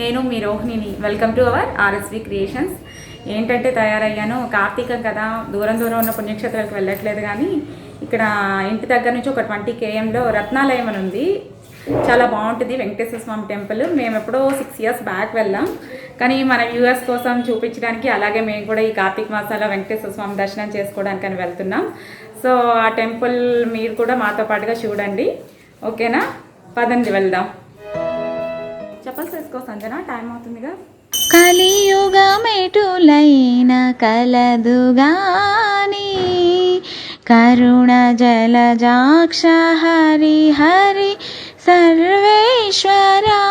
నేను మీ రోహిణిని. Welcome to our RSV creations. ఏంటంటే తయారయ్యాను, కార్తీకం కదా, దూరం దూరం ఉన్న పుణ్యక్షేత్రాలకు వెళ్ళట్లేదు, కానీ ఇక్కడ ఇంటి దగ్గర నుంచి ఒక 20 kmలో రత్నాలయం అని ఉంది. చాలా బాగుంటుంది వెంకటేశ్వర స్వామి టెంపుల్. మేము ఎప్పుడో 6 years బ్యాక్ వెళ్ళాం, కానీ మన వ్యూవర్స్ కోసం చూపించడానికి, అలాగే మేము కూడా ఈ కార్తీక మాసాల్లో వెంకటేశ్వర స్వామి దర్శనం చేసుకోవడానికి అని వెళ్తున్నాం. సో ఆ టెంపుల్ మీరు కూడా మాతో పాటుగా చూడండి, ఓకేనా? పదండి వెళ్దాం. చెప్పాల్సి వేసుకో సంజన, టైం అవుతుందిగా. కలియుగమెటులైన కలదుగాని కరుణ జలజాక్ష హరి హరి సర్వేశ్వరా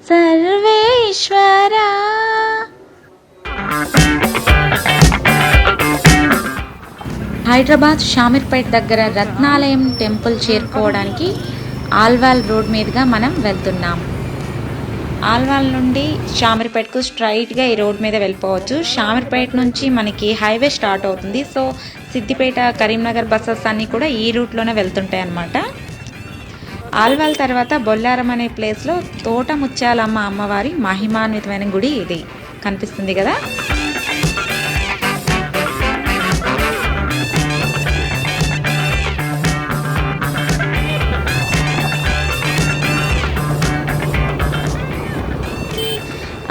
సర్వేశ్వరా. హైదరాబాద్ షామీర్పేట్ దగ్గర రత్నాలయం టెంపుల్ చేరుకోవడానికి ఆల్వాల్ రోడ్ మీదుగా మనం వెళ్తున్నాం. ఆల్వాల్ నుండి షామీర్పేట్కు స్ట్రైట్గా ఈ రోడ్ మీద వెళ్ళిపోవచ్చు. షామీర్పేట్ నుంచి మనకి హైవే స్టార్ట్ అవుతుంది. సో సిద్దిపేట, కరీంనగర్ బస్సెస్ అన్నీ కూడా ఈ రూట్లోనే వెళ్తుంటాయి అన్నమాట. ఆల్వాల్ తర్వాత బొల్లారం అనే ప్లేస్లో తోట ముత్యాలమ్మ అమ్మవారి మహిమాన్వితమైన గుడి ఇది కనిపిస్తుంది కదా.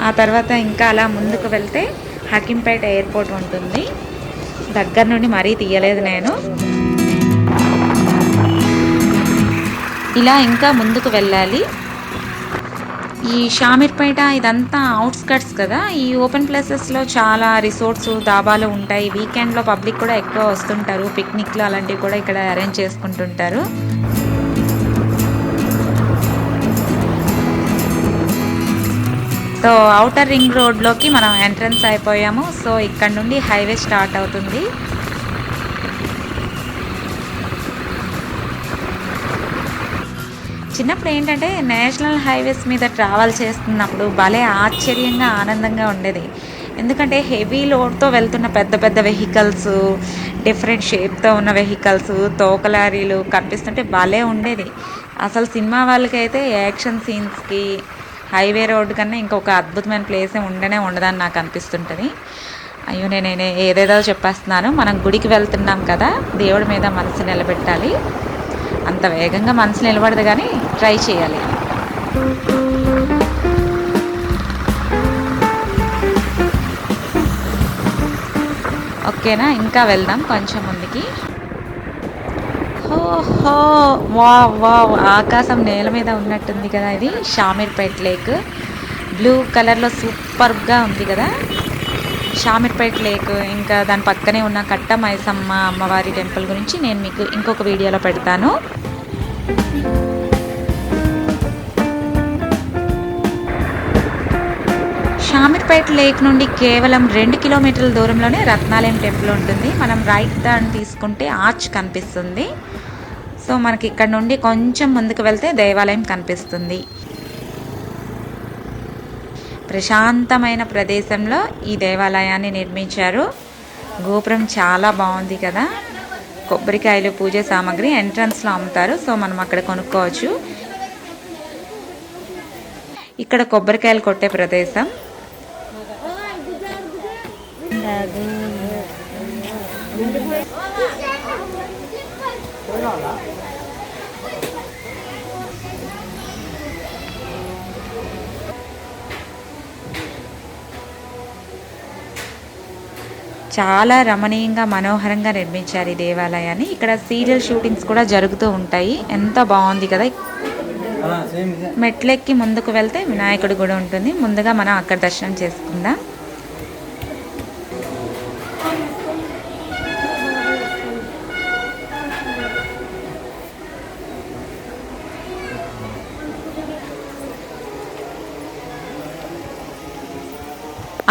ఆ తర్వాత ఇంకా అలా ముందుకు వెళ్తే హకీంపేట ఎయిర్పోర్ట్ ఉంటుంది. దగ్గర నుండి మరీ తీయలేదు నేను. ఇలా ఇంకా ముందుకు వెళ్ళాలి. ఈ షామీర్పేట ఇదంతా అవుట్స్కట్స్ కదా. ఈ ఓపెన్ ప్లేసెస్లో చాలా రిసార్ట్స్, దాబాలు ఉంటాయి. వీకెండ్లో పబ్లిక్ కూడా ఎక్కువ వస్తుంటారు. పిక్నిక్లు అలాంటివి కూడా ఇక్కడ అరేంజ్ చేసుకుంటుంటారు. సో ఔటర్ రింగ్ రోడ్లోకి మనం ఎంట్రన్స్ అయిపోయాము. సో ఇక్కడ నుండి హైవే స్టార్ట్ అవుతుంది. చిన్నప్పుడు ఏంటంటే నేషనల్ హైవేస్ మీద ట్రావెల్ చేస్తున్నప్పుడు భలే ఆశ్చర్యంగా, ఆనందంగా ఉండేది. ఎందుకంటే హెవీ లోడ్తో వెళ్తున్న పెద్ద పెద్ద వెహికల్స్, డిఫరెంట్ షేప్తో ఉన్న వెహికల్స్, తోకలారీలు కనిపిస్తుంటే భలే ఉండేది. అసలు సినిమా వాళ్ళకైతే యాక్షన్ సీన్స్కి హైవే రోడ్డు కన్నా ఇంకొక అద్భుతమైన ప్లేసే ఉండదని నాకు అనిపిస్తుంటుంది. అయ్యో, నేను ఏదేదో చెప్పేస్తున్నాను. మనం గుడికి వెళ్తున్నాం కదా, దేవుడి మీద మనసు నిలబెట్టాలి. అంత వేగంగా మనసు నిలబడదు, కానీ ట్రై చేయాలి. ఓకేనా, ఇంకా వెళ్దాం కొంచెం ముందుకి. ఓహో, వావ్, ఆకాశం నేల మీద ఉన్నట్టుంది కదా. ఇది షామీర్పేట్ లేక్, బ్లూ కలర్లో సూపర్గా ఉంది కదా షామీర్పేట్ లేక్. ఇంకా దాని పక్కనే ఉన్న కట్ట మైసమ్మ అమ్మవారి టెంపుల్ గురించి నేను మీకు ఇంకొక వీడియోలో పెడతాను. షామీర్పేట్ లేక్ నుండి కేవలం 2 kilometerల దూరంలోనే రత్నాలయం టెంపుల్ ఉంటుంది. మనం రైట్ టర్న్ తీసుకుంటే ఆర్చ్ కనిపిస్తుంది. సో మనకి ఇక్కడ నుండి కొంచెం ముందుకు వెళ్తే దేవాలయం కనిపిస్తుంది. ప్రశాంతమైన ప్రదేశంలో ఈ దేవాలయాన్ని నిర్మించారు. గోపురం చాలా బాగుంది కదా. కొబ్బరికాయలు, పూజ సామాగ్రి ఎంట్రన్స్లో అమ్ముతారు. సో మనం అక్కడ కొనుక్కోవచ్చు. ఇక్కడ కొబ్బరికాయలు కొట్టే ప్రదేశం. చాలా రమణీయంగా, మనోహరంగా నిర్మించారు ఈ దేవాలయాన్ని. ఇక్కడ సీరియల్ షూటింగ్స్ కూడా జరుగుతూ ఉంటాయి. ఎంత బాగుంది కదా. మెట్లెక్కి ముందుకు వెళ్తే వినాయకుడి గుడి ఉంటుంది. ముందుగా మనం అక్కడ దర్శనం చేసుకుందాం.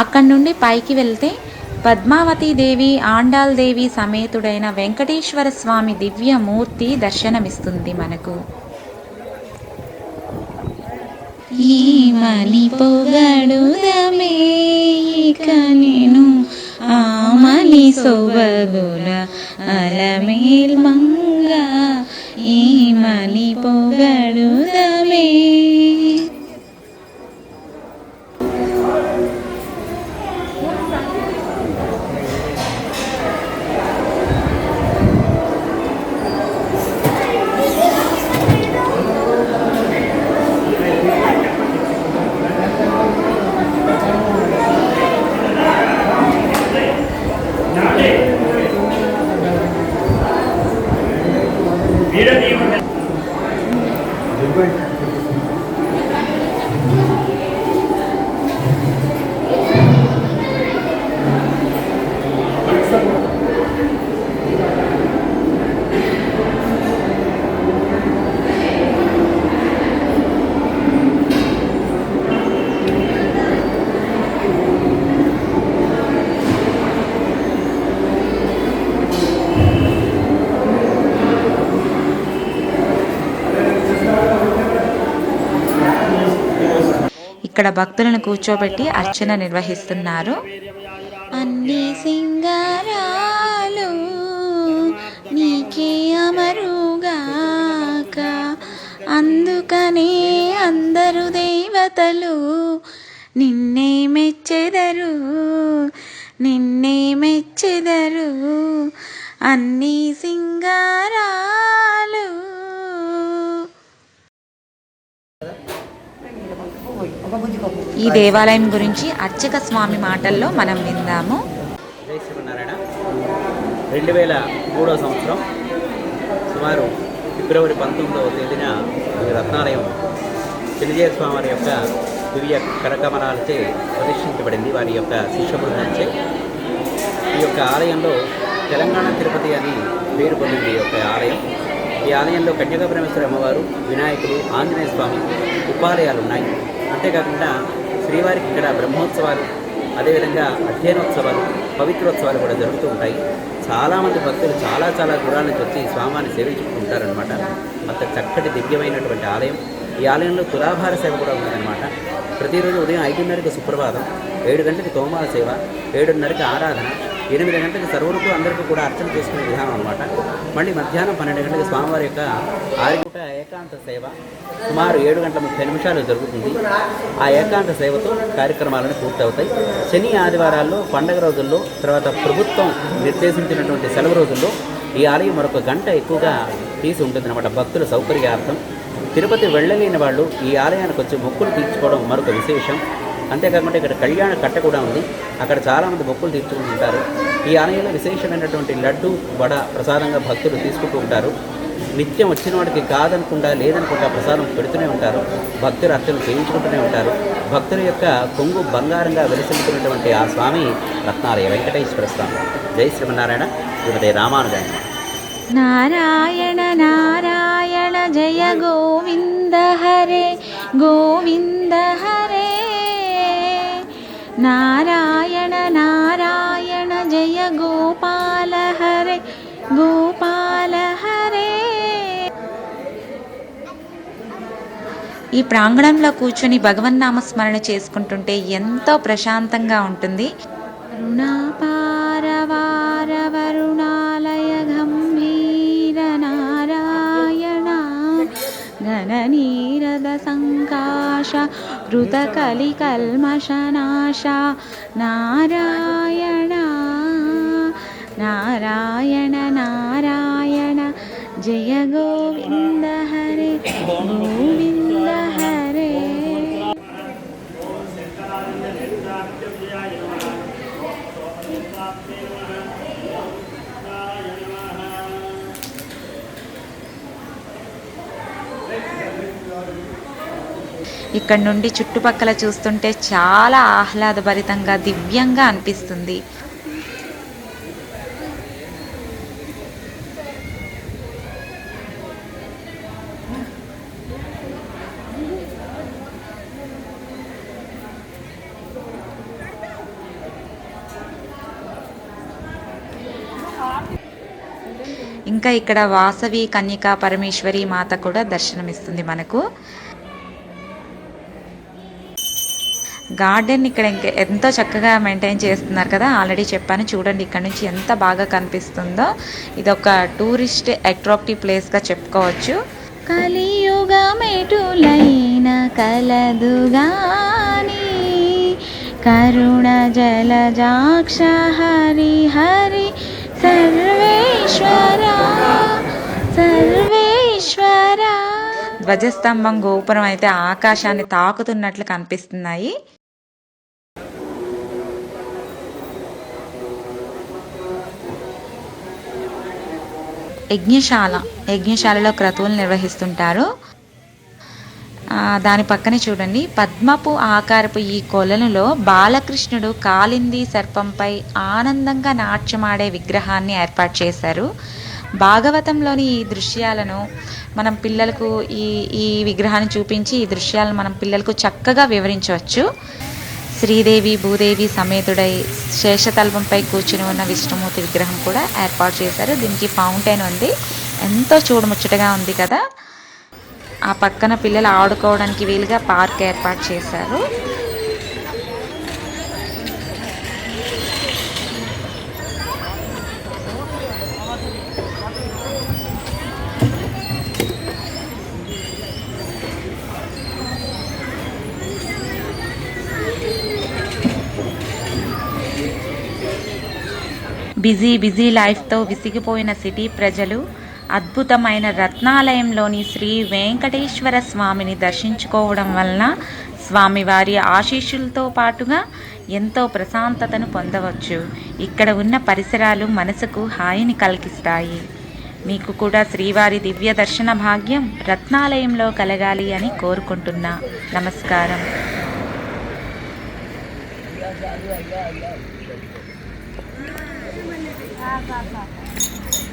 అక్కడి నుండి పైకి వెళ్తే పద్మావతి దేవి, ఆండాల్ దేవి సమేతుడైన వెంకటేశ్వర స్వామి దివ్యమూర్తి దర్శనమిస్తుంది మనకు. ఈమని పొగడుదమే ఇక నేను ఆమని సొబగుల అలమేల్ మంగ, ఈమని పొగడుదమే. ఇక్కడ భక్తులను కూర్చోబెట్టి అర్చన నిర్వహిస్తున్నారు. అన్ని సింగారాలు నీకే అమరుగాక, అందుకనే అందరు దేవతలు నిన్నే మెచ్చెదరు, నిన్నే మెచ్చెదరు. అన్ని సింగారాలు. ఈ దేవాలయం గురించి అర్చక స్వామి మాటల్లో మనం విందాము. జై శ్రీమన్నారాయణ. 2003 సంవత్సరం సుమారు ఫిబ్రవరి 19వ తేదీన ఈ రత్నాలయం చిన్నజీర స్వామి వారి యొక్క దివ్య కరకమలాలచే ప్రతిష్ఠించబడింది. వారి యొక్క శిష్య బృందంచే ఈ యొక్క ఆలయంలో తెలంగాణ తిరుపతి అని పేరు పొందింది ఈ యొక్క ఆలయం. ఈ ఆలయంలో కన్యకా పరమేశ్వరి అమ్మవారు, వినాయకుడు, ఆంజనేయ స్వామి ఉపాలయాలు ఉన్నాయి. అంతేకాకుండా శ్రీవారికి ఇక్కడ బ్రహ్మోత్సవాలు, అదేవిధంగా అధ్యయనోత్సవాలు, పవిత్రోత్సవాలు కూడా జరుగుతూ ఉంటాయి. చాలామంది భక్తులు చాలా దూరాల నుంచి వచ్చి స్వామివారిని సేవించుకుంటారనమాట. అంత చక్కటి దివ్యమైనటువంటి ఆలయం. ఈ ఆలయంలో తులాభార సేవ కూడా ఉందన్నమాట. ప్రతిరోజు ఉదయం 5:30కి సుప్రభాతం, 7 గంటలకు తోమాల సేవ, 7:30కి ఆరాధన, 8 గంటలకు సర్వరుకు అందరికీ కూడా అర్చన చేసుకునే విధానం అనమాట. మళ్ళీ మధ్యాహ్నం 12 గంటలకు స్వామివారి యొక్క ఆరిపూట ఏకాంత సేవ సుమారు 7:30 జరుగుతుంది. ఆ ఏకాంత సేవతో కార్యక్రమాలను పూర్తవుతాయి. శని ఆదివారాల్లో, పండగ రోజుల్లో, తర్వాత ప్రభుత్వం నిర్దేశించినటువంటి సెలవు రోజుల్లో ఈ ఆలయం మరొక గంట ఎక్కువగా తీసి ఉంటుందన్నమాట భక్తుల సౌకర్యార్థం. తిరుపతి వెళ్ళలేని వాళ్ళు ఈ ఆలయానికి వచ్చి మొక్కులు తీర్చుకోవడం మరొక విశేషం. అంతేకాకుండా ఇక్కడ కళ్యాణ కట్ట కూడా ఉంది. అక్కడ చాలామంది మొక్కులు తీర్చుకుని ఉంటారు. ఈ ఆలయంలో విశేషమైనటువంటి లడ్డు, వడ ప్రసాదంగా భక్తులు తీసుకుంటూ ఉంటారు. నిత్యం వచ్చిన వాడికి కాదనకుండా లేదనుకుంటా ప్రసాదం పెడుతూనే ఉంటారు. భక్తులు అర్చన చేయించుకుంటూనే ఉంటారు. భక్తుల యొక్క కొంగు బంగారంగా వెలిసిల్లుతున్నటువంటి ఆ స్వామి రత్నాలయ వెంకటేశ్వర స్వామి. జై శ్రీమన్నారాయణ. శ్రీమతి రామానుజాయ. నారాయణ నారాయణ జయ గోవింద హరే, గోవింద హరే. నారాయణ నారాయణ జయ గోపాల హరే, గోపాల హరే. ఈ ప్రాంగణంలో కూర్చొని భగవన్నామ స్మరణ చేసుకుంటుంటే ఎంతో ప్రశాంతంగా ఉంటుంది. కరుణాపారవార వరుణాలయ గంభీర నారాయణ, గణనీరద సంకాశ కృత కలి కల్మషనాశ నారాయణ. నారాయణ నారాయణ జయ గోవింద హరే, గోవింద హరే. ఇక్కడ నుండి చుట్టుపక్కల చూస్తుంటే చాలా ఆహ్లాదభరితంగా, దివ్యంగా అనిపిస్తుంది. ఇంకా ఇక్కడ వాసవి కన్యకా పరమేశ్వరి మాత కూడా దర్శనమిస్తుంది మనకు. గార్డెన్ ఇక్కడ ఇంకా ఎంతో చక్కగా మెయింటైన్ చేస్తున్నారు కదా, ఆల్రెడీ చెప్పాను. చూడండి ఇక్కడ నుంచి ఎంత బాగా కనిపిస్తుందో. ఇది ఒక టూరిస్ట్ అట్రాక్టివ్ ప్లేస్గా చెప్పుకోవచ్చు. కలియుగమెటులైన కలదుగాని కరుణ జలజాక్ష హరి హరి సర్వేశ్వర సర్వేశ్వర. ధ్వజస్తంభం, గోపురం అయితే ఆకాశాన్ని తాకుతున్నట్లు కనిపిస్తున్నాయి. యజ్ఞశాలలో క్రతువులు నిర్వహిస్తుంటారు. దాని పక్కనే చూడండి, పద్మపు ఆకారపు ఈ కొలనులో బాలకృష్ణుడు కాలింది సర్పంపై ఆనందంగా నాట్యమాడే విగ్రహాన్ని ఏర్పాటు చేశారు. భాగవతంలోని ఈ దృశ్యాలను మనం పిల్లలకు ఈ విగ్రహాన్ని చూపించి ఈ దృశ్యాలను మనం పిల్లలకు చక్కగా వివరించవచ్చు. శ్రీదేవి భూదేవి సమేతుడై శేషతల్పంపై కూర్చుని ఉన్న విష్ణుమూర్తి విగ్రహం కూడా ఏర్పాటు చేశారు. దీనికి ఫౌంటైన్ ఉంది, ఎంతో చూడముచ్చటగా ఉంది కదా. ఆ పక్కన పిల్లలు ఆడుకోవడానికి వీలుగా పార్క్ ఏర్పాటు చేశారు. బిజీ లైఫ్తో విసిగిపోయిన సిటీ ప్రజలు అద్భుతమైన రత్నాలయంలోని శ్రీ వెంకటేశ్వర స్వామిని దర్శించుకోవడం వలన స్వామివారి ఆశీస్సులతో పాటుగా ఎంతో ప్రశాంతతను పొందవచ్చు. ఇక్కడ ఉన్న పరిసరాలు మనసుకు హాయిని కలిగిస్తాయి. మీకు కూడా శ్రీవారి దివ్య దర్శన భాగ్యం రత్నాలయంలో కలగాలి అని కోరుకుంటున్నా. నమస్కారం. Ah,